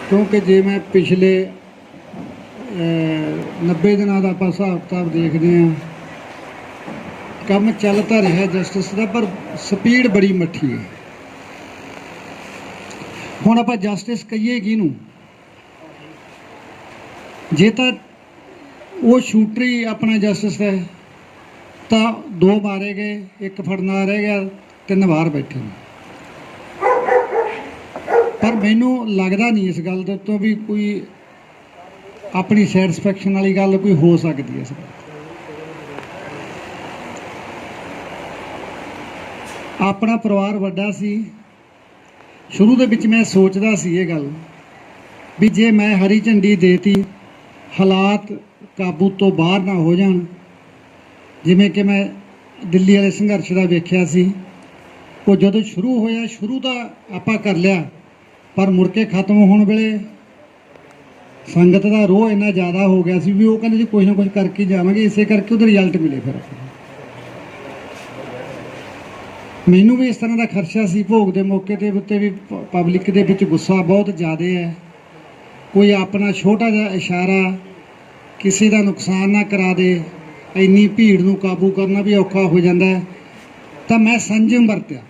क्योंकि जे मैं पिछले 90 दिनों का आप हिसाब किताब देखते हैं, काम चलता रहा जस्टिस का, पर स्पीड बड़ी मठी है। हुण आप जस्टिस कहिए किनूं? जे तो वो शूटर ही अपना जस्टिस है तो 2 मारे गए, 1 फड़ना रह गया, 3 बाहर बैठे ने। पर मैनू लगता नहीं इस गल तो भी कोई अपनी सैटिस्फैक्शन वाली गल कोई हो सकती है। इस अपना परिवार वड्डा सी, शुरू दे विच मैं सोचदा सी ये गल भी जे मैं हरी झंडी देती, हालात काबू तो बाहर ना हो जान, जिवें कि मैं दिल्ली वाले संघर्ष का वेख्या सी, वो जदों शुरू होया, शुरू तो आपां कर लिया, पर मुड़ के खत्म होने वेले संगत का रोह इन्ना ज़्यादा हो गया सी भी वो कहते जी कुछ ना कुछ करके जावांगे, इसे करके उधर रिजल्ट मिले। फिर मैनू भी इस तरह का खर्चा सी, भोग के मौके के उत्ते भी पब्लिक के विच गुस्सा बहुत ज़्यादा है। कोई अपना छोटा जिहा इशारा किसी का नुकसान ना करा दे, इन्नी भीड़ नूं काबू करना भी औखा हो जाता है। तो मैं संयम वरत्या,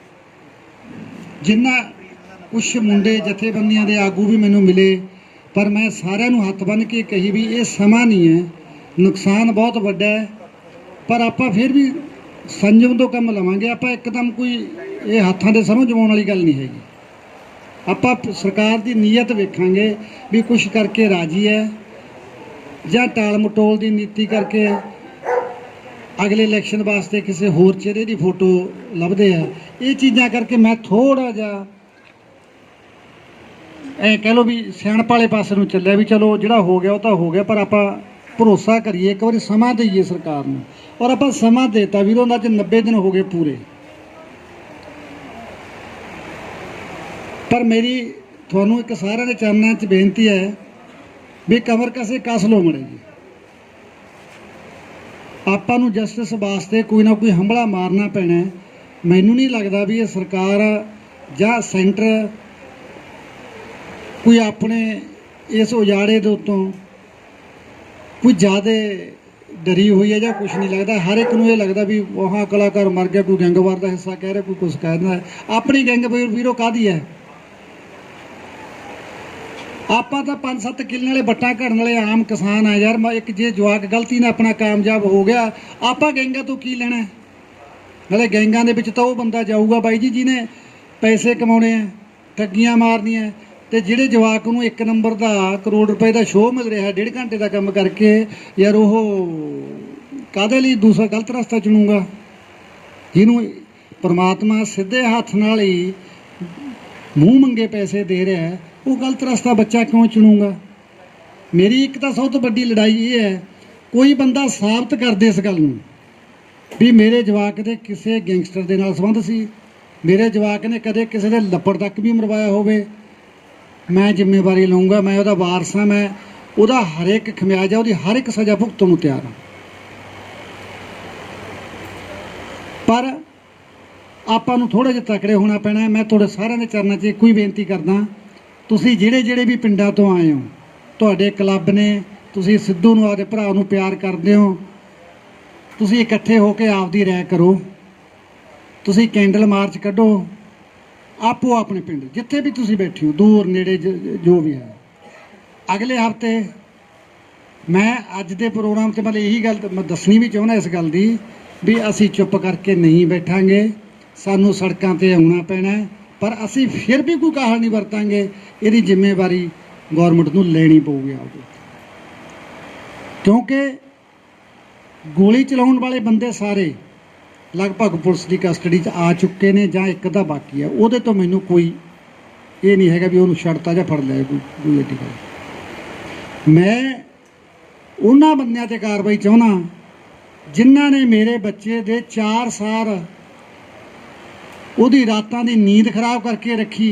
जिन्ना कुछ मुंडे जथेबंदियां दे आगू भी मैनू मिले, पर मैं सारिਆਂ ਨੂੰ हथ बन के कही भी ये समा नहीं है, नुकसान बहुत वड्डा है, पर आप फिर भी संयम तो काम लवांगे। आप एकदम कोई ये हाथों के समझ जमाने वाली गल नहीं हैगी। आप सरकार की नीयत वेखांगे भी कुछ करके राजी है ਜਾਂ टाल मटोल की नीति करके अगले इलैक्शन वास्ते किसी होर चेहरे की फोटो लभदे है। ये चीज़ां करके मैं थोड़ा जिहा कह लो भी सियाणप वाले पासे नूं चलिया भी चलो जिहड़ा हो गया वो तो हो गया, पर आप भरोसा करिए, एक बार समा दईए सरकार नूं। और आप समा देता वीरों अज 90 दिन हो गए पूरे। पर मेरी तुहानूं एक सारिਆਂ ਦੇ चरणों 'ਚ बेनती है भी कमर कसे कस लो मड़े जी। आपां नूं जस्टिस वास्ते कोई ना कोई हमला मारना पैना है। मैनूं नहीं लगता भी ये सरकार जां सेंटर कोई अपने इस उजाड़े दे उत्तों कोई ज़्यादा डरी हुई है, या कुछ नहीं लगता। हर एक नूं ये लगता भी वहाँ कलाकार मर गया, कोई गैंगवार का हिस्सा कह रहा, कोई कुछ कह रहा है। अपनी गैंग वीरों काहदी है? आपां तां 5-7 किले वाले बट्टा घड़न वाले आम किसान है यार। एक जे जवाक गलती ने अपना कामयाब हो गया, आपां गैंगां तो की लेना? नाले गैंगां दे विच तां वो बंदा जाऊगा बाई जी जिन्हें पैसे कमाने हैं, ठगियां मारनियां, तो जिहड़े जवाक नूं 1 नंबर का ₹1 करोड़ का शो मिल रहा है 1.5 घंटे का काम करके, यार वो काहदे लई दूसरा गलत रास्ता चुनूगा? जिन्हों परमात्मा सीधे हाथ नाल ही मूँह मंगे पैसे दे रहा है, वो गलत रास्ता बच्चा क्यों चुनूगा? मेरी एक तो सब तो बड़ी लड़ाई ये है, कोई बंदा साबित कर दे इस गल नूं भी मेरे जवाक दे किसी गैंगस्टर दे नाल संबंध सी, मेरे जवाक ने कदे किसी दे लपड़ तक भी मरवाया होवे, मैं जिम्मेवारी लूँगा। मैं उहदा वारस हाँ, मैं उहदा हर एक खमियाजा, उहदी हर एक सज़ा भुगतण नूं तैयार हाँ। पर आपां नूं थोड़ा जिहा तकड़े होना पैना है। मैं तुहाडे सारिਆਂ ਦੇ चरणों 'ਚ ਇੱਕੋ ਹੀ बेनती करदा, तुसीं ਜਿਹੜੇ भी पिंडां ਤੋਂ आए हो, तुहाडे क्लब ने, तुसीं सिद्धू नूं आपदे भरा नूं प्यार करदे हो, तुसीं इकट्ठे होकर आपदी राय करो, तुसीं कैंडल मार्च कढो, आपो अपने पिंड जिथे भी तुसीं बैठे हो, दूर नेड़े जो भी है। अगले हफ्ते मैं अज दे प्रोग्राम से मतलब यही गल मैं दसनी भी चाहुंदा इस गल दी भी असीं चुप करके नहीं बैठांगे, सानूं सड़कां ते आउणा पैना है, पर असीं फिर भी कोई काहल नहीं वरतांगे। इहदी जिम्मेवारी गौरमेंट नूं लैणी पऊगी आपको, क्योंकि गोली चलाउण वाले बंदे सारे लगभग पुलिस की कस्टडी आ चुके ने, जां एक दा बाकी है। उहदे तो मैनूं कोई ये नहीं हैगा भी उहनूं छड्डता जां फड़ लिया कोई एडी गल। मैं उन्हां बंदियां ते कार्रवाई चाहुंदा जिन्हां ने मेरे बच्चे दे 4 साल ਉਹਦੀ ਰਾਤਾਂ ਦੀ ਨੀਂਦ ਖਰਾਬ ਕਰਕੇ ਰੱਖੀ,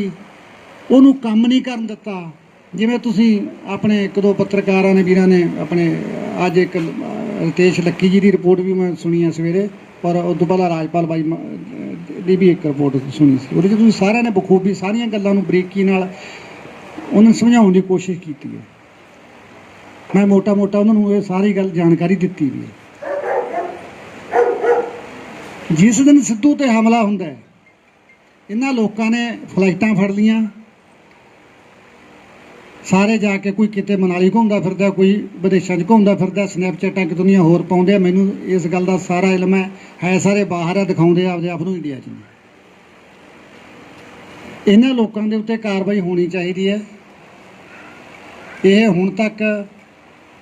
ਉਹਨੂੰ ਕੰਮ ਨਹੀਂ ਕਰਨ ਦਿੱਤਾ। ਜਿਵੇਂ ਤੁਸੀਂ ਆਪਣੇ 1-2 ਪੱਤਰਕਾਰਾਂ ਨੇ ਵੀਰਾਂ ਨੇ ਆਪਣੇ ਅੱਜ ਇੱਕ ਰਿਤੇਸ਼ ਲੱਕੀ ਜੀ ਦੀ ਰਿਪੋਰਟ ਵੀ ਮੈਂ ਸੁਣੀ ਆ ਸਵੇਰੇ, ਪਰ ਉਸ ਤੋਂ ਪਹਿਲਾਂ ਰਾਜਪਾਲ ਬਾਈ ਦੀ ਵੀ ਇੱਕ ਰਿਪੋਰਟ ਸੁਣੀ ਸੀ। ਉਹਦੇ 'ਚ ਤੁਸੀਂ ਸਾਰਿਆਂ ਨੇ ਬਖੂਬੀ ਸਾਰੀਆਂ ਗੱਲਾਂ ਨੂੰ ਬਰੀਕੀ ਨਾਲ ਉਹਨਾਂ ਨੂੰ ਸਮਝਾਉਣ ਦੀ ਕੋਸ਼ਿਸ਼ ਕੀਤੀ ਹੈ। ਮੈਂ ਮੋਟਾ ਉਹਨਾਂ ਨੂੰ ਇਹ ਸਾਰੀ ਗੱਲ ਜਾਣਕਾਰੀ ਦਿੱਤੀ ਵੀ ਹੈ। ਜਿਸ ਦਿਨ ਸਿੱਧੂ ਤੇ ਹਮਲਾ ਹੁੰਦਾ ਹੈ, ਇਹਨਾਂ ਲੋਕਾਂ ਨੇ ਫਲਾਈਟਾਂ ਫੜ ਲੀਆਂ, ਸਾਰੇ ਜਾ ਕੇ ਕੋਈ ਕਿਤੇ ਮਨਾਲੀ ਘੁੰਮਦਾ ਫਿਰਦਾ, ਕੋਈ ਵਿਦੇਸ਼ਾਂ 'ਚ ਘੁੰਮਦਾ ਫਿਰਦਾ, ਸਨੈਪਚੈਟਾਂ ਕਿ ਦੁਨੀਆ ਹੋਰ ਪਾਉਂਦੇ ਆ। ਮੈਨੂੰ ਇਸ ਗੱਲ ਦਾ ਸਾਰਾ ਇਲਮ ਹੈ ਸਾਰੇ ਬਾਹਰ ਆ, ਦਿਖਾਉਂਦੇ ਆਪਦੇ ਆਪ ਨੂੰ ਇੰਡੀਆ 'ਚ ਨਹੀਂ। ਇਹਨਾਂ ਲੋਕਾਂ ਦੇ ਉੱਤੇ ਕਾਰਵਾਈ ਹੋਣੀ ਚਾਹੀਦੀ ਹੈ। ਇਹ ਹੁਣ ਤੱਕ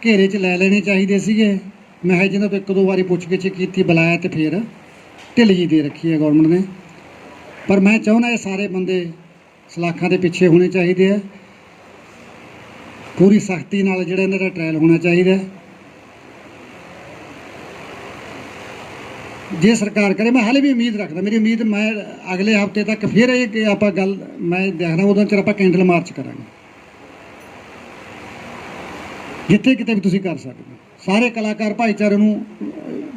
ਘੇਰੇ 'ਚ ਲੈ ਲੈਣੇ ਚਾਹੀਦੇ ਸੀਗੇ। ਮੈਂ ਜਿਹਨਾਂ ਤੋਂ 1-2 ਵਾਰੀ ਪੁੱਛ ਗਿੱਛ ਕੀਤੀ, ਬੁਲਾਇਆ ਤੇ ਫਿਰ ਢਿੱਲ ਜੀ ਦੇ ਰੱਖੀ ਹੈ ਗੌਰਮੈਂਟ ਨੇ। ਪਰ ਮੈਂ ਚਾਹੁੰਦਾ ਇਹ ਸਾਰੇ ਬੰਦੇ ਸਲਾਖਾਂ ਦੇ ਪਿੱਛੇ ਹੋਣੇ ਚਾਹੀਦੇ ਆ। ਪੂਰੀ ਸਖਤੀ ਨਾਲ ਜਿਹੜਾ ਇਹਨਾਂ ਦਾ ਟ੍ਰਾਇਲ ਹੋਣਾ ਚਾਹੀਦਾ। ਜੇ ਸਰਕਾਰ ਕਰੇ, ਮੈਂ ਹਾਲੇ ਵੀ ਉਮੀਦ ਰੱਖਦਾ, ਮੇਰੀ ਉਮੀਦ ਮੈਂ ਅਗਲੇ ਹਫ਼ਤੇ ਤੱਕ ਫਿਰ ਇਹ ਆਪਾਂ ਗੱਲ ਮੈਂ ਦੇਖਦਾ, ਉਦੋਂ ਚਿਰ ਆਪਾਂ ਕੈਂਡਲ ਮਾਰਚ ਕਰਾਂਗੇ ਜਿੱਥੇ ਕਿਤੇ ਵੀ ਤੁਸੀਂ ਕਰ ਸਕਦੇ ਹੋ। ਸਾਰੇ ਕਲਾਕਾਰ ਭਾਈਚਾਰੇ ਨੂੰ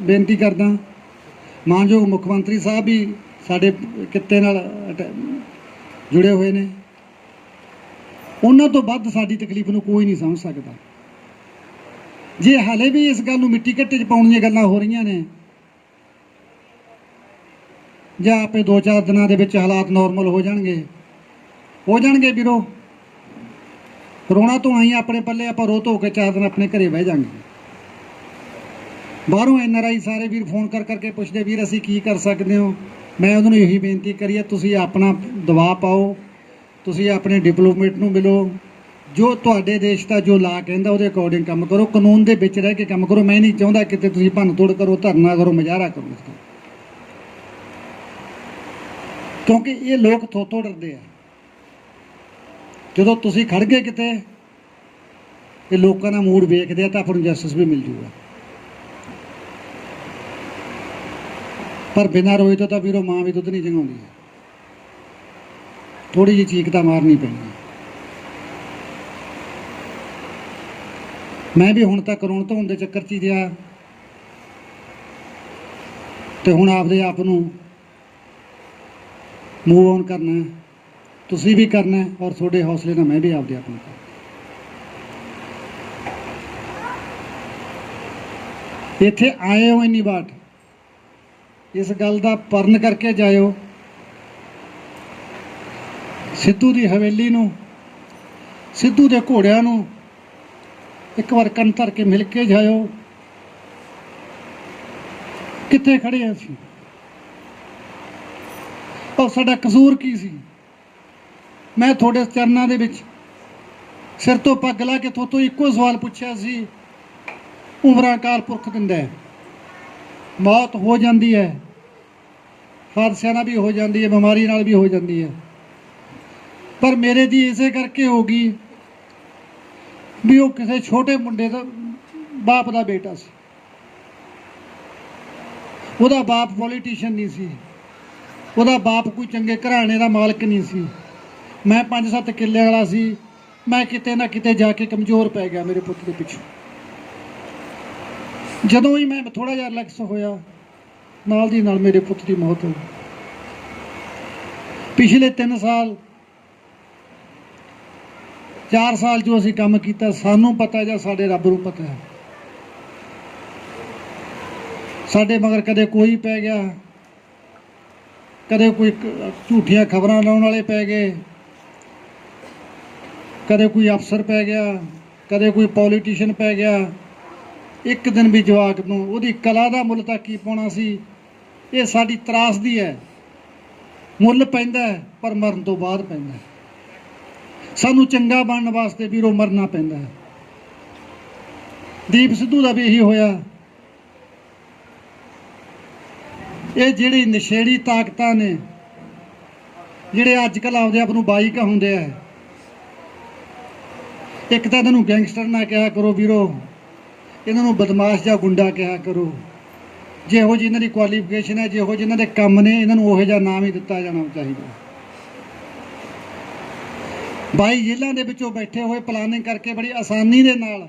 ਬੇਨਤੀ ਕਰਦਾ, ਮਾਨਯੋਗ ਮੁੱਖ ਮੰਤਰੀ ਸਾਹਿਬ ਵੀ ਸਾਡੇ ਕਿੱਤੇ ਨਾਲ ਜੁੜੇ ਹੋਏ ਨੇ, ਉਹਨਾਂ ਤੋਂ ਵੱਧ ਸਾਡੀ ਤਕਲੀਫ ਨੂੰ ਕੋਈ ਨਹੀਂ ਸਮਝ ਸਕਦਾ। ਜੇ ਹਾਲੇ ਵੀ ਇਸ ਗੱਲ ਨੂੰ ਮਿੱਟੀ ਘੱਟੇ 'ਚ ਪਾਉਣ ਦੀਆਂ ਗੱਲਾਂ ਹੋ ਰਹੀਆਂ ਨੇ, ਜਾਂ ਆਪੇ 2-4 ਦਿਨਾਂ ਦੇ ਵਿੱਚ ਹਾਲਾਤ ਨੋਰਮਲ ਹੋ ਜਾਣਗੇ ਵੀਰੋ। ਰੋਣਾ ਤੋਂ ਆਈ ਆਪਣੇ ਪੱਲੇ, ਆਪਾਂ ਰੋ ਧੋ ਕੇ 4 ਦਿਨ ਆਪਣੇ ਘਰੇ ਬਹਿ ਜਾਵਾਂਗੇ। ਬਾਹਰੋਂ NRI ਸਾਰੇ ਵੀਰ ਫੋਨ ਕਰਕੇ ਪੁੱਛਦੇ, ਵੀਰ ਅਸੀਂ ਕੀ ਕਰ ਸਕਦੇ ਹੋ। ਮੈਂ ਉਹਨਾਂ ਨੂੰ ਇਹੀ ਬੇਨਤੀ ਕਰੀ ਹੈ, ਤੁਸੀਂ ਆਪਣਾ ਦਬਾਅ ਪਾਓ, ਤੁਸੀਂ ਆਪਣੇ ਡਿਪਲੋਮੇਟ ਨੂੰ ਮਿਲੋ, ਜੋ ਤੁਹਾਡੇ ਦੇਸ਼ ਦਾ ਜੋ ਲਾ ਕਹਿੰਦਾ ਉਹਦੇ ਅਕੋਰਡਿੰਗ ਕੰਮ ਕਰੋ, ਕਾਨੂੰਨ ਦੇ ਵਿੱਚ ਰਹਿ ਕੇ ਕੰਮ ਕਰੋ। ਮੈਂ ਨਹੀਂ ਚਾਹੁੰਦਾ ਕਿਤੇ ਤੁਸੀਂ ਭੰਨ ਤੋੜ ਕਰੋ, ਧਰਨਾ ਕਰੋ, ਮੁਜ਼ਾਹਰਾ ਕਰੋ, ਕਿਉਂਕਿ ਇਹ ਲੋਕ ਥੋਤੋਂ ਡਰਦੇ ਆ। ਜਦੋਂ ਤੁਸੀਂ ਖੜ ਗਏ ਕਿਤੇ, ਇਹ ਲੋਕਾਂ ਦਾ ਮੂਡ ਵੇਖਦੇ ਆ ਤਾਂ ਆਪਾਂ ਨੂੰ ਜਸਟਿਸ ਵੀ ਮਿਲ ਜੂਗਾ। ਪਰ ਬਿਨਾਂ ਰੋਏ ਤੋਂ ਤਾਂ ਵੀਰੋ ਮਾਂ ਵੀ ਦੁੱਧ ਨਹੀਂ ਚੰਗਾਉਂਦੀ, ਥੋੜੀ ਜਿਹੀ ਚੀਕ ਤਾਂ ਮਾਰਨੀ ਪੈਂਦੀ। ਮੈਂ ਵੀ ਹੁਣ ਤੱਕ ਰੋਣ ਧੋਣ ਦੇ ਚੱਕਰ 'ਚ ਹੀ ਰਿਹਾ, ਤੇ ਹੁਣ ਆਪਦੇ ਆਪ ਨੂੰ ਮੂਵ ਔਨ ਕਰਨਾ, ਤੁਸੀਂ ਵੀ ਕਰਨਾ, ਔਰ ਤੁਹਾਡੇ ਹੌਸਲੇ ਨਾਲ ਮੈਂ ਵੀ ਆਪਦੇ ਆਪ ਨੂੰ ਕਰਨਾ। ਇੱਥੇ ਆਏ ਹੋ ਇੰਨੀ ਵਾਟ, ਇਸ ਗੱਲ ਦਾ ਪਰਨ ਕਰਕੇ ਜਾਇਓ। ਸਿੱਧੂ ਦੀ ਹਵੇਲੀ ਨੂੰ, ਸਿੱਧੂ ਦੇ ਘੋੜਿਆਂ ਨੂੰ ਇੱਕ ਵਾਰ ਕੰਨ ਧਰ ਕੇ ਮਿਲ ਕੇ ਜਾਇਓ। ਕਿੱਥੇ ਖੜੇ ਹਾਂ ਅਸੀਂ, ਔਰ ਸਾਡਾ ਕਸੂਰ ਕੀ ਸੀ। ਮੈਂ ਤੁਹਾਡੇ ਚਰਨਾਂ ਦੇ ਵਿੱਚ ਸਿਰ ਤੋਂ ਪੱਗ ਲਾ ਕੇ ਤੁਹਾਤੋਂ ਇੱਕੋ ਸਵਾਲ ਪੁੱਛਿਆ ਸੀ, ਉਮਰਾਂ ਅਕਾਲ ਪੁਰਖ ਦਿੰਦਾ ਹੈ, ਮੌਤ ਹੋ ਜਾਂਦੀ ਹੈ, ਹਾਦਸਿਆਂ ਨਾਲ ਵੀ ਹੋ ਜਾਂਦੀ ਹੈ, ਬਿਮਾਰੀ ਨਾਲ ਵੀ ਹੋ ਜਾਂਦੀ ਹੈ, ਪਰ ਮੇਰੇ ਦੀ ਇਸੇ ਕਰਕੇ ਹੋ ਗਈ ਵੀ ਉਹ ਕਿਸੇ ਛੋਟੇ ਮੁੰਡੇ ਦਾ ਬਾਪ ਦਾ ਬੇਟਾ ਸੀ। ਉਹਦਾ ਬਾਪ ਪੋਲੀਟੀਸ਼ੀਅਨ ਨਹੀਂ ਸੀ, ਉਹਦਾ ਬਾਪ ਕੋਈ ਚੰਗੇ ਘਰਾਣੇ ਦਾ ਮਾਲਕ ਨਹੀਂ ਸੀ। ਮੈਂ 5-7 ਕਿੱਲੇ ਵਾਲਾ ਸੀ। ਮੈਂ ਕਿਤੇ ਨਾ ਕਿਤੇ ਜਾ ਕੇ ਕਮਜ਼ੋਰ ਪੈ ਗਿਆ ਮੇਰੇ ਪੁੱਤ ਦੇ ਪਿੱਛੇ। ਜਦੋਂ ਹੀ ਮੈਂ ਥੋੜਾ ਜਿਹਾ ਰਿਲੈਕਸ ਹੋਇਆ, ਨਾਲ ਦੀ ਨਾਲ ਮੇਰੇ ਪੁੱਤ ਦੀ ਮੌਤ ਹੋ ਗਈ। ਪਿਛਲੇ 3 ਸਾਲ 4 ਸਾਲ ਜੋ ਅਸੀਂ ਕੰਮ ਕੀਤਾ, ਸਾਨੂੰ ਪਤਾ ਜਾਂ ਸਾਡੇ ਰੱਬ ਨੂੰ ਪਤਾ ਹੈ, ਸਾਡੇ ਮਗਰ ਕਦੇ ਕੋਈ ਪੈ ਗਿਆ, ਕਦੇ ਕੋਈ ਝੂਠੀਆਂ ਖਬਰਾਂ ਲਾਉਣ ਵਾਲੇ ਪੈ ਗਏ, ਕਦੇ ਕੋਈ ਅਫਸਰ ਪੈ ਗਿਆ, ਕਦੇ ਕੋਈ ਪੋਲੀਟੀਸ਼ੀਅਨ ਪੈ ਗਿਆ। ਇੱਕ ਦਿਨ ਵੀ ਜਵਾਕ ਨੂੰ ਉਹਦੀ ਕਲਾ ਦਾ ਮੁੱਲ ਤਾਂ ਕੀ ਪਾਉਣਾ ਸੀ। ਇਹ ਸਾਡੀ ਤਰਾਸਦੀ ਹੈ। ਮੁੱਲ ਪੈਂਦਾ ਪਰ ਮਰਨ ਤੋਂ ਬਾਅਦ ਪੈਂਦਾ। ਸਾਨੂੰ ਚੰਗਾ ਬਣਨ ਵਾਸਤੇ ਵੀਰੋ ਮਰਨਾ ਪੈਂਦਾ ਹੈ। ਦੀਪ ਸਿੱਧੂ ਦਾ ਵੀ ਇਹੀ ਹੋਇਆ। ਇਹ ਜਿਹੜੀ ਨਸ਼ੇੜੀ ਤਾਕਤਾਂ ਨੇ, ਜਿਹੜੇ ਅੱਜ ਕੱਲ੍ਹ ਆਪਦੇ ਆਪ ਨੂੰ ਬਾਈ ਕਹਾਉਂਦੇ ਆ, ਇੱਕ ਤਾਂ ਇਹਨਾਂ ਨੂੰ ਗੈਂਗਸਟਰ ਨਾ ਕਿਹਾ ਕਰੋ ਵੀਰੋ, ਇਹਨਾਂ ਨੂੰ ਬਦਮਾਸ਼ ਜਾਂ ਗੁੰਡਾ ਕਿਹਾ ਕਰੋ। ਜਿਹੋ ਜਿਹੀ ਇਹਨਾਂ ਦੀ ਕੁਆਲੀਫਿਕੇਸ਼ਨ ਹੈ, ਜਿਹੋ ਜਿਹੇ ਇਹਨਾਂ ਦੇ ਕੰਮ ਨੇ, ਇਹਨਾਂ ਨੂੰ ਉਹੋ ਜਿਹਾ ਨਾਮ ਹੀ ਦਿੱਤਾ ਜਾਣਾ ਚਾਹੀਦਾ। 22 ਜੇਲ੍ਹਾਂ ਦੇ ਵਿੱਚੋਂ ਬੈਠੇ ਹੋਏ ਪਲਾਨਿੰਗ ਕਰਕੇ ਬੜੀ ਆਸਾਨੀ ਦੇ ਨਾਲ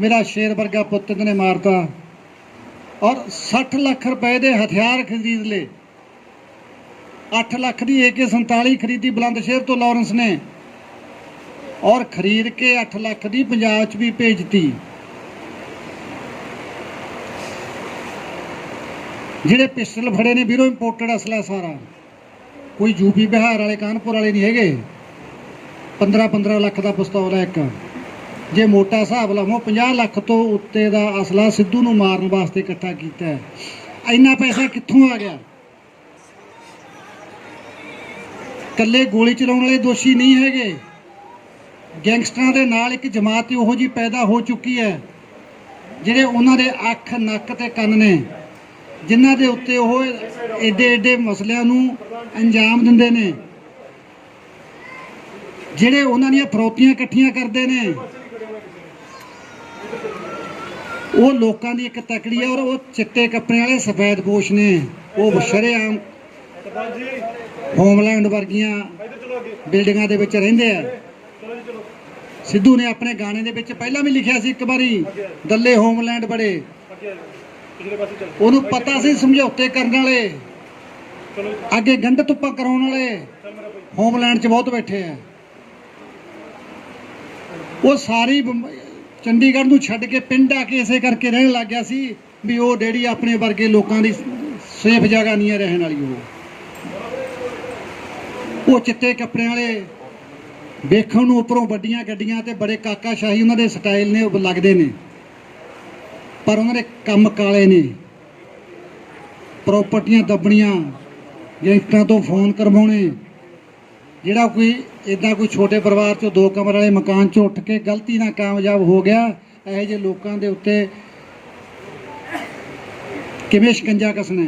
ਮੇਰਾ ਸ਼ੇਰ ਵਰਗਾ ਪੁੱਤ ਨੇ ਮਾਰਤਾ, ਔਰ 60 ਲੱਖ ਰੁਪਏ ਦੇ ਹਥਿਆਰ ਖਰੀਦ ਲਏ। 8 ਲੱਖ ਦੀ AK-47 ਖਰੀਦੀ ਬੁਲੰਦ ਸ਼ਹਿਰ ਤੋਂ ਲਾਰੈਂਸ ਨੇ, ਔਰ ਖਰੀਦ ਕੇ 8 ਲੱਖ ਦੀ ਪੰਜਾਬ 'ਚ ਵੀ ਭੇਜਤੀ। ਜਿਹੜੇ ਪਿਸਟਲ ਫੜੇ ਨੇ ਵੀਰੋ ਇੰਪੋਰਟਡ ਅਸਲਾ ਸਾਰਾ, ਕੋਈ ਯੂਪੀ ਬਿਹਾਰ ਵਾਲੇ ਕਾਨਪੁਰ ਵਾਲੇ ਨਹੀਂ ਹੈਗੇ। 15-15 ਲੱਖ ਦਾ ਪਿਸਤੌਲ ਹੈ ਇੱਕ। ਜੇ ਮੋਟਾ ਹਿਸਾਬ ਲਾਵੋ 50 ਲੱਖ ਤੋਂ ਉੱਤੇ ਦਾ ਅਸਲਾ ਸਿੱਧੂ ਨੂੰ ਮਾਰਨ ਵਾਸਤੇ ਇਕੱਠਾ ਕੀਤਾ ਹੈ। ਇੰਨਾ ਪੈਸਾ ਕਿੱਥੋਂ ਆ ਗਿਆ? ਇਕੱਲੇ ਗੋਲੀ ਚਲਾਉਣ ਵਾਲੇ ਦੋਸ਼ੀ ਨਹੀਂ ਹੈਗੇ, ਗੈਂਗਸਟਰਾਂ ਦੇ ਨਾਲ ਇੱਕ ਜਮਾਤ ਉਹੋ ਜਿਹੀ ਪੈਦਾ ਹੋ ਚੁੱਕੀ ਹੈ ਜਿਹੜੇ ਉਹਨਾਂ ਦੇ ਅੱਖ, ਨੱਕ ਤੇ ਕੰਨ ਨੇ, ਜਿਨ੍ਹਾਂ ਦੇ ਉੱਤੇ ਉਹ ਏਡੇ ਏਡੇ ਮਸਲਿਆਂ ਨੂੰ ਅੰਜਾਮ ਦਿੰਦੇ ਨੇ, ਜਿਹੜੇ ਉਹਨਾਂ ਦੀਆਂ ਫਰੋਤੀਆਂ ਇਕੱਠੀਆਂ ਕਰਦੇ ਨੇ। ਉਹ ਲੋਕਾਂ ਦੀ ਇੱਕ ਤਕੜੀ ਹੈ ਔਰ ਉਹ ਚਿੱਟੇ ਕੱਪੜਿਆਂ ਵਾਲੇ ਸਫੈਦ ਪੋਸ਼ ਨੇ। ਉਹ ਸ਼ਰੇਆਮ ਹੋਮਲੈਂਡ ਵਰਗੀਆਂ ਬਿਲਡਿੰਗਾਂ ਦੇ ਵਿੱਚ ਰਹਿੰਦੇ ਆ। ਸਿੱਧੂ ਨੇ ਆਪਣੇ ਗਾਣੇ ਦੇ ਵਿੱਚ ਪਹਿਲਾਂ ਵੀ ਲਿਖਿਆ ਸੀ ਇੱਕ ਵਾਰੀ, ਦੱਲੇ ਹੋਮਲੈਂਡ ਬੜੇ। ਉਹਨੂੰ ਪਤਾ ਸੀ ਸਮਝੌਤੇ ਕਰਨ ਵਾਲੇ, ਅੱਗੇ ਗੰਢ ਧੁੱਪਾਂ ਕਰਾਉਣ ਵਾਲੇ ਹੋਮਲੈਂਡ 'ਚ ਬਹੁਤ ਬੈਠੇ ਆ। ਉਹ ਸਾਰੀ ਚੰਡੀਗੜ੍ਹ ਨੂੰ ਛੱਡ ਕੇ ਪਿੰਡ ਆ ਕੇ ਇਸੇ ਕਰਕੇ ਰਹਿਣ ਲੱਗ ਗਿਆ ਸੀ ਵੀ ਉਹ ਡੈਡੀ ਆਪਣੇ ਵਰਗੇ ਲੋਕਾਂ ਦੀ ਸੇਫ ਜਗ੍ਹਾ ਨਹੀਂ ਹੈ ਰਹਿਣ ਵਾਲੀ। ਉਹ ਚਿੱਟੇ ਕੱਪੜਿਆਂ ਵਾਲੇ ਵੇਖਣ ਨੂੰ ਉੱਪਰੋਂ ਵੱਡੀਆਂ ਗੱਡੀਆਂ ਤੇ ਬੜੇ ਕਾਕਾਸ਼ਾਹੀ ਉਹਨਾਂ ਦੇ ਸਟਾਈਲ ਨੇ, ਉਹ ਲੱਗਦੇ ਨੇ, ਪਰ ਉਹਨਾਂ ਦੇ ਕੰਮ ਕਾਲੇ ਨੇ। ਪ੍ਰਾਪਰਟੀਆਂ ਦੱਬਣੀਆਂ, ਗੈਂਗਸਟਰਾਂ ਤੋਂ ਫੋਨ ਕਰਵਾਉਣੇ। ਜਿਹੜਾ ਕੋਈ ਇੱਦਾਂ ਕੋਈ ਛੋਟੇ ਪਰਿਵਾਰ 'ਚੋਂ 2 ਕਮਰੇ ਵਾਲੇ ਮਕਾਨ 'ਚੋਂ ਉੱਠ ਕੇ ਗਲਤੀ ਨਾਲ ਕਾਮਯਾਬ ਹੋ ਗਿਆ, ਇਹੋ ਜਿਹੇ ਲੋਕਾਂ ਦੇ ਉੱਤੇ ਕਿਵੇਂ ਸ਼ਿਕੰਜਾ ਕੱਸਣਾ,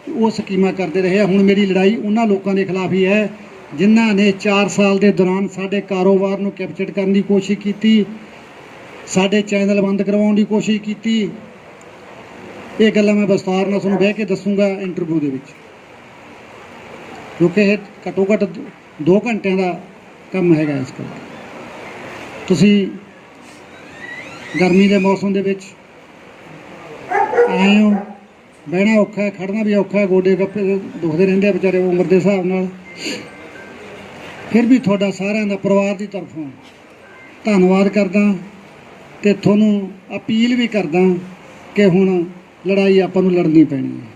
ਉਹ ਸਕੀਮਾਂ ਕਰਦੇ ਰਹੇ ਆ। ਹੁਣ ਮੇਰੀ ਲੜਾਈ ਉਹਨਾਂ ਲੋਕਾਂ ਦੇ ਖਿਲਾਫ ਹੀ ਹੈ ਜਿਨ੍ਹਾਂ ਨੇ 4 ਸਾਲ ਦੇ ਦੌਰਾਨ ਸਾਡੇ ਕਾਰੋਬਾਰ ਨੂੰ ਕੈਪਚਰ ਕਰਨ ਦੀ ਕੋਸ਼ਿਸ਼ ਕੀਤੀ, ਸਾਡੇ ਚੈਨਲ ਬੰਦ ਕਰਵਾਉਣ ਦੀ ਕੋਸ਼ਿਸ਼ ਕੀਤੀ। ਇਹ ਗੱਲਾਂ ਮੈਂ ਵਿਸਤਾਰ ਨਾਲ ਤੁਹਾਨੂੰ ਬਹਿ ਕੇ ਦੱਸੂਗਾ ਇੰਟਰਵਿਊ ਦੇ ਵਿੱਚ, ਕਿਉਂਕਿ ਇਹ ਘੱਟੋ ਘੱਟ 2 ਘੰਟਿਆਂ ਦਾ ਕੰਮ ਹੈਗਾ। ਇਸ ਕਰਕੇ ਤੁਸੀਂ ਗਰਮੀ ਦੇ ਮੌਸਮ ਦੇ ਵਿੱਚ ਆਏ ਹੋ, ਬਹਿਣਾ ਔਖਾ ਹੈ, ਖੜਨਾ ਵੀ ਔਖਾ ਹੈ, ਗੋਡੇ ਗੱਪੇ ਦੁਖਦੇ ਰਹਿੰਦੇ ਆ ਵਿਚਾਰੇ ਉਮਰ ਦੇ ਹਿਸਾਬ ਨਾਲ। ਫਿਰ ਵੀ ਤੁਹਾਡਾ ਸਾਰਿਆਂ ਦਾ ਪਰਿਵਾਰ ਦੀ ਤਰਫੋਂ ਧੰਨਵਾਦ ਕਰਦਾ ਤੇ ਤੁਹਾਨੂੰ ਅਪੀਲ ਵੀ ਕਰਦਾ ਕਿ ਹੁਣ ਲੜਾਈ ਆਪਾਂ ਨੂੰ ਲੜਨੀ ਪੈਣੀ ਹੈ।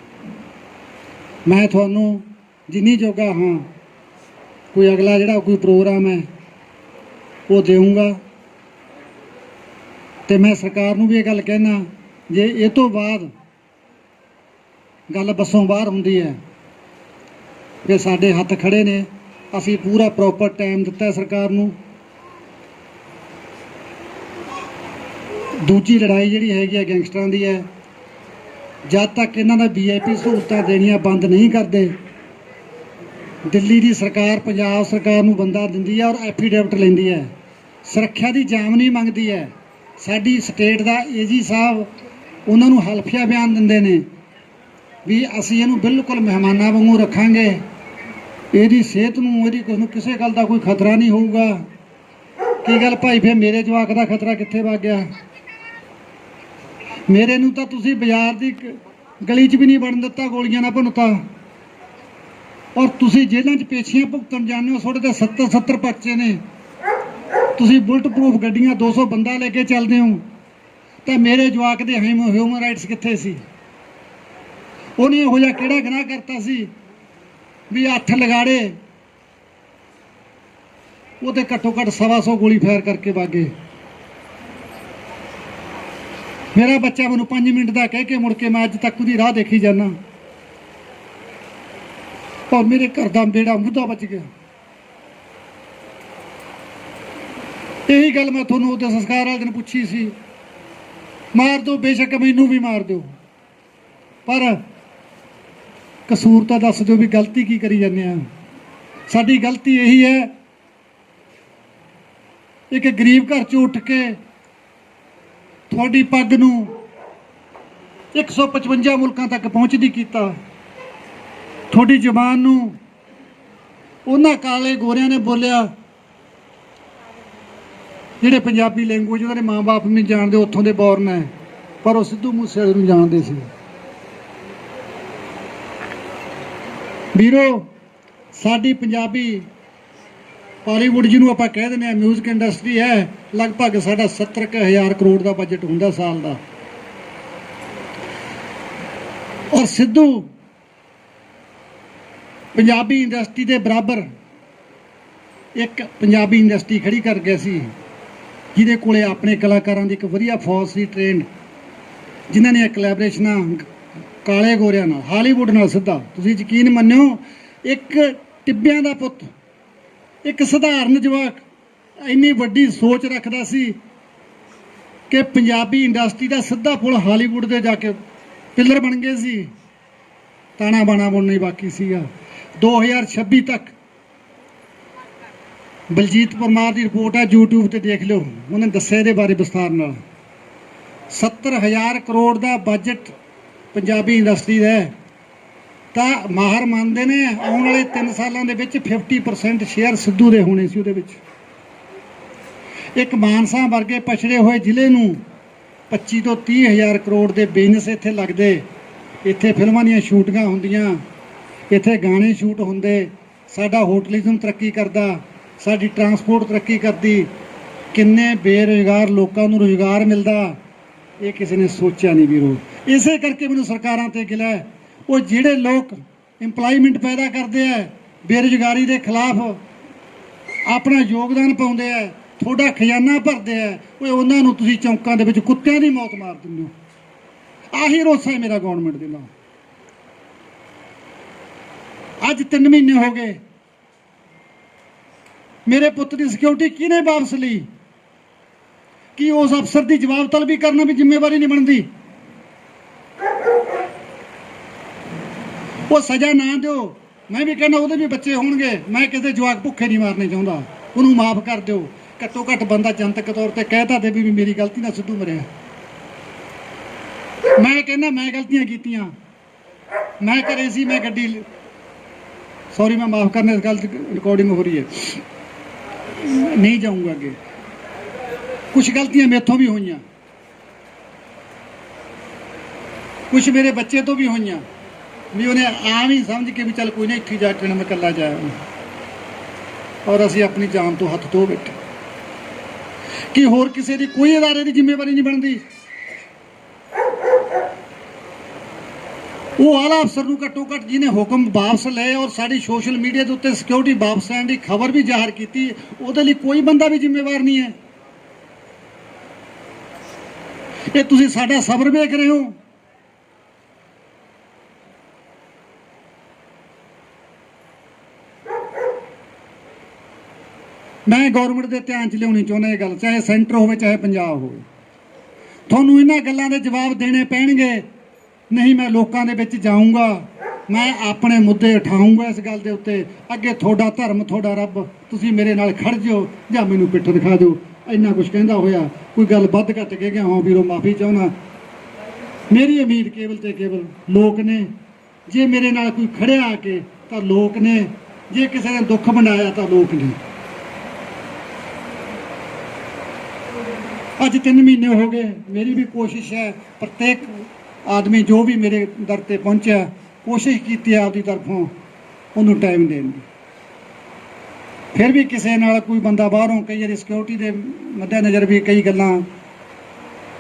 ਮੈਂ ਤੁਹਾਨੂੰ ਜਿੰਨੀ ਜੋਗਾ ਹਾਂ, ਕੋਈ ਅਗਲਾ ਜਿਹੜਾ ਕੋਈ ਪ੍ਰੋਗਰਾਮ ਹੈ ਉਹ ਦੇਵਾਂਗਾ। ਤੇ ਮੈਂ ਸਰਕਾਰ ਨੂੰ ਵੀ ਇਹ ਗੱਲ ਕਹਿਣਾ, ਜੇ ਇਹ ਤੋਂ ਬਾਅਦ ਗੱਲ ਬੱਸੋਂ ਬਾਹਰ ਹੁੰਦੀ ਹੈ ਕਿ ਸਾਡੇ ਹੱਥ ਖੜੇ ਨੇ, ਅਸੀਂ ਪੂਰਾ ਪ੍ਰੋਪਰ ਟਾਈਮ ਦਿੱਤਾ ਸਰਕਾਰ ਨੂੰ। ਦੂਜੀ ਲੜਾਈ ਜਿਹੜੀ ਹੈਗੀ ਹੈ ਗੈਂਗਸਟਰਾਂ ਦੀ ਹੈ, ਜਦ ਤੱਕ ਇਹਨਾਂ ਦਾ VIP ਸਹੂਲਤਾਂ ਦੇਣੀਆਂ ਬੰਦ ਨਹੀਂ ਕਰਦੇ, ਦਿੱਲੀ ਦੀ ਸਰਕਾਰ ਪੰਜਾਬ ਸਰਕਾਰ ਨੂੰ ਬੰਦਾ ਦਿੰਦੀ ਹੈ ਔਰ ਐਫੀਡੇਵਿਟ ਲੈਂਦੀ ਹੈ, ਸੁਰੱਖਿਆ ਦੀ ਜਾਮਨੀ ਮੰਗਦੀ ਹੈ। ਸਾਡੀ ਸਟੇਟ ਦਾ AG ਸਾਹਿਬ ਉਹਨਾਂ ਨੂੰ ਹਲਫੀਆ ਬਿਆਨ ਦਿੰਦੇ ਨੇ ਵੀ ਅਸੀਂ ਇਹਨੂੰ ਬਿਲਕੁਲ ਮਹਿਮਾਨਾਂ ਵਾਂਗੂ ਰੱਖਾਂਗੇ, ਇਹਦੀ ਸਿਹਤ ਨੂੰ, ਇਹਦੀ ਕਿਸੇ ਗੱਲ ਦਾ ਕੋਈ ਖਤਰਾ ਨਹੀਂ ਹੋਊਗਾ। ਕੀ ਗੱਲ ਭਾਈ, ਫਿਰ ਮੇਰੇ ਜਵਾਕ ਦਾ ਖਤਰਾ ਕਿੱਥੇ ਵਗ ਗਿਆ? ਮੇਰੇ ਨੂੰ ਤਾਂ ਤੁਸੀਂ ਬਾਜ਼ਾਰ ਦੀ ਗਲੀ 'ਚ ਵੀ ਨਹੀਂ ਵੜਨ ਦਿੱਤਾ, ਗੋਲੀਆਂ ਨਾਲ ਭੁੰਨਤਾ। ਔਰ ਤੁਸੀਂ ਜੇਲ੍ਹਾਂ 'ਚ ਪੇਸ਼ੀਆਂ ਭੁਗਤਣ ਜਾਂਦੇ ਹੋ, ਤੁਹਾਡੇ ਤਾਂ 70 ਪਰਚੇ ਨੇ। ਤੁਸੀਂ ਬੁਲਟ ਪ੍ਰੂਫ ਗੱਡੀਆਂ 200 ਬੰਦਾ ਲੈ ਕੇ ਚੱਲਦੇ ਹੋ, ਤਾਂ ਮੇਰੇ ਜਵਾਕ ਦੇ ਹਿਊਮਨ ਰਾਈਟਸ ਕਿੱਥੇ ਸੀ? ਉਹਨੇ ਇਹੋ ਜਿਹਾ ਕਿਹੜਾ ਗੁਨਾਹ ਕਰਤਾ ਸੀ ਵੀ 8 ਲਗਾੜੇ ਉਹਦੇ ਘੱਟੋ ਘੱਟ 125 ਗੋਲੀ ਫਾਇਰ ਕਰਕੇ ਵਾਗੇ। ਮੇਰਾ ਬੱਚਾ ਮੈਨੂੰ 5 ਮਿੰਟ ਦਾ ਕਹਿ ਕੇ ਮੁੜ ਕੇ ਮੈਂ ਅੱਜ ਤੱਕ ਉਹਦੀ ਰਾਹ ਦੇਖੀ ਜਾਂਦਾ, ਪਰ ਮੇਰੇ ਘਰ ਦਾ ਬੇੜਾ ਮੁੱਦਾ ਬਚ ਗਿਆ। ਇਹੀ ਗੱਲ ਮੈਂ ਤੁਹਾਨੂੰ ਉਹਦੇ ਸੰਸਕਾਰ ਵਾਲੇ ਦਿਨ ਪੁੱਛੀ ਸੀ। ਮਾਰ ਦਿਓ, ਬੇਸ਼ੱਕ ਮੈਨੂੰ ਵੀ ਮਾਰ ਦਿਓ, ਪਰ ਕਸੂਰ ਤਾਂ ਦੱਸ ਦਿਓ ਵੀ ਗਲਤੀ ਕੀ ਕਰੀ ਜਾਂਦੇ ਆ। ਸਾਡੀ ਗਲਤੀ ਇਹੀ ਹੈ, ਇੱਕ ਗਰੀਬ ਘਰ 'ਚੋਂ ਉੱਠ ਕੇ ਤੁਹਾਡੀ ਪੱਗ ਨੂੰ 155 ਮੁਲਕਾਂ ਤੱਕ ਪਹੁੰਚਦੀ ਕੀਤਾ, ਤੁਹਾਡੀ ਜ਼ੁਬਾਨ ਨੂੰ ਉਹਨਾਂ ਕਾਲੇ ਗੋਰਿਆਂ ਨੇ ਬੋਲਿਆ ਜਿਹੜੇ ਪੰਜਾਬੀ ਲੈਂਗੁਏਜ ਉਹਨਾਂ ਦੇ ਮਾਂ-ਬਾਪ ਨਹੀਂ ਜਾਣਦੇ, ਉੱਥੋਂ ਦੇ ਬੋਰਨ ਹੈ, ਪਰ ਉਹ ਸਿੱਧੂ ਮੂਸੇਵਾਲੇ ਨੂੰ ਜਾਣਦੇ ਸੀ। ਵੀਰੋ, ਸਾਡੀ ਪੰਜਾਬੀ ਬਾਲੀਵੁੱਡ ਜਿਹਨੂੰ ਆਪਾਂ ਕਹਿ ਦਿੰਦੇ ਹਾਂ ਮਿਊਜ਼ਿਕ ਇੰਡਸਟਰੀ ਹੈ, ਲਗਭਗ ਸਾਡਾ 70,000 ਕਰੋੜ ਦਾ ਬਜਟ ਹੁੰਦਾ ਸਾਲ ਦਾ। ਔਰ ਸਿੱਧੂ ਪੰਜਾਬੀ ਇੰਡਸਟਰੀ ਦੇ ਬਰਾਬਰ ਇੱਕ ਪੰਜਾਬੀ ਇੰਡਸਟਰੀ ਖੜੀ ਕਰ ਗਿਆ ਸੀ, ਜਿਹਦੇ ਕੋਲੇ ਆਪਣੇ ਕਲਾਕਾਰਾਂ ਦੀ ਇੱਕ ਵਧੀਆ ਫੌਜ ਸੀ ਟ੍ਰੇਨਡ, ਜਿਨ੍ਹਾਂ ਨੇ ਕੋਲੈਬੋਰੇਸ਼ਨਾਂ ਕਾਲੇ ਗੋਰਿਆਂ ਨਾਲ, ਹਾਲੀਵੁੱਡ ਨਾਲ ਸਿੱਧਾ। ਤੁਸੀਂ ਯਕੀਨ ਮੰਨਿਓ, ਇੱਕ ਟਿੱਬਿਆਂ ਦਾ ਪੁੱਤ, ਇੱਕ ਸਧਾਰਨ ਜਵਾਕ ਇੰਨੀ ਵੱਡੀ ਸੋਚ ਰੱਖਦਾ ਸੀ ਕਿ ਪੰਜਾਬੀ ਇੰਡਸਟਰੀ ਦਾ ਸਿੱਧਾ ਪੁਲ ਹਾਲੀਵੁੱਡ ਦੇ ਜਾ ਕੇ ਪਿੱਲਰ ਬਣ ਗਏ ਸੀ। ਤਾਣਾ ਬਾਣਾ ਬੁਣਨਾ ਹੀ ਬਾਕੀ ਸੀਗਾ। 2026 ਤੱਕ ਬਲਜੀਤ ਪਰਮਾਰ ਦੀ ਰਿਪੋਰਟ ਹੈ, YouTube ਤੇ ਦੇਖ ਲਿਓ, ਉਹਨੇ ਦੱਸਿਆ ਇਹਦੇ ਬਾਰੇ ਵਿਸਥਾਰ ਨਾਲ। 70,000 ਕਰੋੜ ਦਾ ਬਜਟ ਪੰਜਾਬੀ ਇੰਡਸਟਰੀ ਦਾ ਹੈ, ਤਾਂ ਮਾਹਰ ਮੰਨਦੇ ਨੇ ਆਉਣ ਵਾਲੇ 3 ਸਾਲਾਂ ਦੇ ਵਿੱਚ 50% ਸ਼ੇਅਰ ਸਿੱਧੂ ਦੇ ਹੋਣੇ ਸੀ ਉਹਦੇ ਵਿੱਚ। ਇੱਕ ਮਾਨਸਾ ਵਰਗੇ ਪਛੜੇ ਹੋਏ ਜ਼ਿਲ੍ਹੇ ਨੂੰ 25 ਤੋਂ 30,000 ਕਰੋੜ ਦੇ ਬਿਜ਼ਨਸ ਇੱਥੇ ਲੱਗਦੇ, ਇੱਥੇ ਫਿਲਮਾਂ ਦੀਆਂ ਸ਼ੂਟਿੰਗਾਂ ਹੁੰਦੀਆਂ, ਇੱਥੇ ਗਾਣੇ ਸ਼ੂਟ ਹੁੰਦੇ, ਸਾਡਾ ਹੋਟਲਿਜ਼ਮ ਤਰੱਕੀ ਕਰਦਾ, ਸਾਡੀ ਟਰਾਂਸਪੋਰਟ ਤਰੱਕੀ ਕਰਦੀ, ਕਿੰਨੇ ਬੇਰੁਜ਼ਗਾਰ ਲੋਕਾਂ ਨੂੰ ਰੁਜ਼ਗਾਰ ਮਿਲਦਾ, ਇਹ ਕਿਸੇ ਨੇ ਸੋਚਿਆ ਨਹੀਂ ਵੀਰੋ। ਇਸੇ ਕਰਕੇ ਮੈਨੂੰ ਸਰਕਾਰਾਂ ਤੇ ਗਿਲਾ ਹੈ, ਉਹ ਜਿਹੜੇ ਲੋਕ ਇੰਪਲਾਈਮੈਂਟ ਪੈਦਾ ਕਰਦੇ ਆ, ਬੇਰੁਜ਼ਗਾਰੀ ਦੇ ਖਿਲਾਫ ਆਪਣਾ ਯੋਗਦਾਨ ਪਾਉਂਦੇ ਆ, ਤੁਹਾਡਾ ਖਜ਼ਾਨਾ ਭਰਦੇ ਆ, ਉਹ ਉਹਨਾਂ ਨੂੰ ਤੁਸੀਂ ਚੌਂਕਾਂ ਦੇ ਵਿੱਚ ਕੁੱਤਿਆਂ ਦੀ ਮੌਤ ਮਾਰ ਦਿੰਦੇ ਹੋ। ਆਹੀ ਰੋਸਾ ਹੈ ਮੇਰਾ ਗਵਰਨਮੈਂਟ ਦੇ ਨਾਲ। ਅੱਜ 3 ਮਹੀਨੇ ਹੋ ਗਏ, ਮੇਰੇ ਪੁੱਤ ਦੀ ਸਿਕਿਉਰਿਟੀ ਕਿਹਨੇ ਵਾਪਸ ਲਈ? ਕੀ ਉਸ ਅਫਸਰ ਦੀ ਜਵਾਬ ਤਲਬੀ ਕਰਨਾ ਵੀ ਜ਼ਿੰਮੇਵਾਰੀ ਨਹੀਂ ਬਣਦੀ? ਉਹ ਸਜ਼ਾ ਨਾ ਦਿਓ, ਮੈਂ ਵੀ ਕਹਿੰਦਾ ਉਹਦੇ ਵੀ ਬੱਚੇ ਹੋਣਗੇ, ਮੈਂ ਕਿਸੇ ਜਵਾਕ ਭੁੱਖੇ ਨਹੀਂ ਮਾਰਨੇ ਚਾਹੁੰਦਾ, ਉਹਨੂੰ ਮਾਫ ਕਰ ਦਿਓ। ਘੱਟੋ ਘੱਟ ਬੰਦਾ ਜਨਤਕ ਤੌਰ ਤੇ ਕਹਿਤਾ ਦੇਵੇ ਵੀ ਮੇਰੀ ਗਲਤੀ ਨਾਲ ਸਿੱਧੂ ਮਰਿਆ। ਮੈਂ ਕਹਿੰਦਾ ਮੈਂ ਗਲਤੀਆਂ ਕੀਤੀਆਂ, ਮੈਂ ਕਰੇ ਸੀ, ਮੈਂ ਗੱਡੀ, ਸੌਰੀ ਮੈਂ ਮਾਫ ਕਰਨਾ, ਇਸ ਗੱਲ ਰਿਕਾਰਡਿੰਗ ਹੋ ਰਹੀ ਹੈ, ਨਹੀਂ ਜਾਊਂਗਾ ਅੱਗੇ। ਕੁਛ ਗਲਤੀਆਂ ਮੇਥੋਂ ਵੀ ਹੋਈਆਂ, ਕੁਛ ਮੇਰੇ ਬੱਚੇ ਤੋਂ ਵੀ ਹੋਈਆਂ, ਵੀ ਉਹਨੇ ਆਮ ਹੀ ਸਮਝ ਕੇ ਵੀ ਚੱਲ ਕੋਈ ਨਾ ਇੱਥੇ ਜਾ ਕੇ ਮੈਂ ਇਕੱਲਾ ਜਾਇਆ, ਔਰ ਅਸੀਂ ਆਪਣੀ ਜਾਨ ਤੋਂ ਹੱਥ ਧੋ ਬੈਠੇ। ਕਿ ਹੋਰ ਕਿਸੇ ਦੀ ਕੋਈ ਅਦਾਰੇ ਦੀ ਜ਼ਿੰਮੇਵਾਰੀ ਨਹੀਂ ਬਣਦੀ? ਉਹ ਆਲਾ ਅਫਸਰ ਨੂੰ ਘੱਟੋ ਘੱਟ ਜਿਹਨੇ ਹੁਕਮ ਵਾਪਸ ਲਏ ਔਰ ਸਾਡੀ ਸੋਸ਼ਲ ਮੀਡੀਆ ਦੇ ਉੱਤੇ ਸਿਕਿਉਰਿਟੀ ਵਾਪਸ ਲੈਣ ਦੀ ਖਬਰ ਵੀ ਜ਼ਾਹਰ ਕੀਤੀ, ਉਹਦੇ ਲਈ ਕੋਈ ਬੰਦਾ ਵੀ ਜ਼ਿੰਮੇਵਾਰ ਨਹੀਂ ਹੈ। ਇਹ ਤੁਸੀਂ ਸਾਡਾ ਸਬਰ ਵੇਖ ਰਹੇ ਹੋ। ਮੈਂ ਗੌਰਮੈਂਟ ਦੇ ਧਿਆਨ 'ਚ ਲਿਆਉਣੀ ਚਾਹੁੰਦਾ ਇਹ ਗੱਲ, ਚਾਹੇ ਸੈਂਟਰ ਹੋਵੇ ਚਾਹੇ ਪੰਜਾਬ ਹੋਵੇ। ਤੁਹਾਨੂੰ ਇਹਨਾਂ ਗੱਲਾਂ ਦੇ ਜਵਾਬ ਦੇਣੇ ਪੈਣਗੇ, ਨਹੀਂ ਮੈਂ ਲੋਕਾਂ ਦੇ ਵਿੱਚ ਜਾਊਂਗਾ, ਮੈਂ ਆਪਣੇ ਮੁੱਦੇ ਉਠਾਊਂਗਾ ਇਸ ਗੱਲ ਦੇ ਉੱਤੇ। ਅੱਗੇ ਤੁਹਾਡਾ ਧਰਮ, ਤੁਹਾਡਾ ਰੱਬ, ਤੁਸੀਂ ਮੇਰੇ ਨਾਲ ਖੜ ਜਾਓ ਜਾਂ ਮੈਨੂੰ ਪਿੱਠ ਦਿਖਾ ਦਿਓ। ਇੰਨਾ ਕੁਛ ਕਹਿੰਦਾ ਹੋਇਆ ਕੋਈ ਗੱਲ ਵੱਧ ਘੱਟ ਕੇ ਗਿਆ ਹਾਂ ਵੀਰੋ, ਮਾਫੀ ਚਾਹੁੰਦਾ। ਮੇਰੀ ਉਮੀਦ ਕੇਵਲ ਤੇ ਕੇਵਲ ਲੋਕ ਨੇ। ਜੇ ਮੇਰੇ ਨਾਲ ਕੋਈ ਖੜਿਆ ਆ ਕੇ ਤਾਂ ਲੋਕ ਨੇ, ਜੇ ਕਿਸੇ ਨੇ ਦੁੱਖ ਵੰਡਾਇਆ ਤਾਂ ਲੋਕ ਨੇ। ਅੱਜ 3 ਮਹੀਨੇ ਹੋ ਗਏ, ਮੇਰੀ ਵੀ ਕੋਸ਼ਿਸ਼ ਹੈ, ਪ੍ਰत्येक ਆਦਮੀ ਜੋ ਵੀ ਮੇਰੇ ਦਰ ਤੇ ਪਹੁੰਚਿਆ, ਕੋਸ਼ਿਸ਼ ਕੀਤੀ ਆਪਦੀ ਤਰਫੋਂ ਉਹਨੂੰ ਟਾਈਮ ਦੇਣ ਦੀ। ਫਿਰ ਵੀ ਕਿਸੇ ਨਾਲ ਕੋਈ ਬੰਦਾ ਬਾਹਰੋਂ, ਕਈ ਵਾਰੀ ਸਿਕਿਉਰਿਟੀ ਦੇ ਮੱਦੇ ਨਜ਼ਰ ਵੀ ਕਈ ਗੱਲਾਂ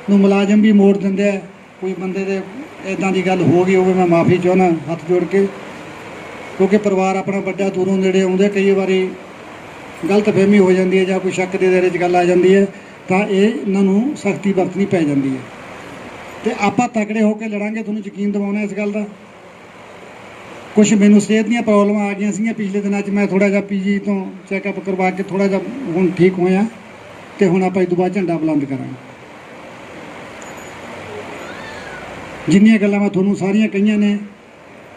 ਨੂੰ ਮੁਲਾਜ਼ਮ ਵੀ ਮੋੜ ਦਿੰਦੇ ਆ। ਕੋਈ ਬੰਦੇ ਦੇ ਇੱਦਾਂ ਦੀ ਗੱਲ ਹੋ ਗਈ ਹੋਵੇ, ਮੈਂ ਮਾਫੀ ਚਾਹੁੰਦਾ ਹੱਥ ਜੋੜ ਕੇ, ਕਿਉਂਕਿ ਪਰਿਵਾਰ ਆਪਣਾ ਵੱਡਾ ਦੂਰੋਂ ਨੇੜੇ ਆਉਂਦੇ, ਕਈ ਵਾਰੀ ਗਲਤ ਫਹਿਮੀ ਹੋ ਜਾਂਦੀ ਹੈ ਜਾਂ ਕੋਈ ਸ਼ੱਕ ਦੇ ਦਾਇਰੇ 'ਚ ਗੱਲ ਆ ਜਾਂਦੀ ਹੈ, ਤਾਂ ਇਹਨਾਂ ਨੂੰ ਸਖਤੀ ਵਰਤਣੀ ਪੈ ਜਾਂਦੀ ਹੈ। ਤੇ ਆਪਾਂ ਤਕੜੇ ਹੋ ਕੇ ਲੜਾਂਗੇ, ਤੁਹਾਨੂੰ ਯਕੀਨ ਦਿਵਾਉਣਾ ਇਸ ਗੱਲ ਦਾ। ਕੁਛ ਮੈਨੂੰ ਸਿਹਤ ਦੀਆਂ ਪ੍ਰੋਬਲਮਾਂ ਆ ਗਈਆਂ ਸੀਗੀਆਂ ਪਿਛਲੇ ਦਿਨਾਂ 'ਚ, ਮੈਂ ਥੋੜ੍ਹਾ ਜਿਹਾ PG ਤੋਂ ਚੈੱਕਅਪ ਕਰਵਾ ਕੇ ਥੋੜ੍ਹਾ ਜਿਹਾ ਹੁਣ ਠੀਕ ਹੋਇਆ, ਤੇ ਹੁਣ ਆਪਾਂ ਇਸ ਤੋਂ ਬਾਅਦ ਝੰਡਾ ਬੁਲੰਦ ਕਰਾਂਗੇ। ਜਿੰਨੀਆਂ ਗੱਲਾਂ ਮੈਂ ਤੁਹਾਨੂੰ ਸਾਰੀਆਂ ਕਹੀਆਂ ਨੇ,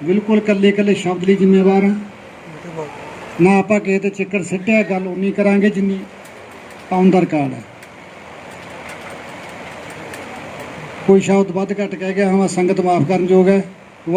ਬਿਲਕੁਲ ਇਕੱਲੇ ਸ਼ਬਦ ਲਈ ਜ਼ਿੰਮੇਵਾਰ ਹਾਂ। ਨਾ ਆਪਾਂ ਕਿਸੇ ਤੇ ਚੱਕਰ ਸਿੱਟਿਆ, ਗੱਲ ਉਨੀ ਕਰਾਂਗੇ ਜਿੰਨੀ ਆਉਣ ਦਾ ਰਿਕਾਰਡ ਹੈ। ਕੋਈ ਸ਼ਬਦ ਵੱਧ ਘੱਟ ਕਹਿ ਗਿਆ ਹਾਂ, ਸੰਗਤ ਮਾਫ ਕਰਨ ਯੋਗ ਹੈ।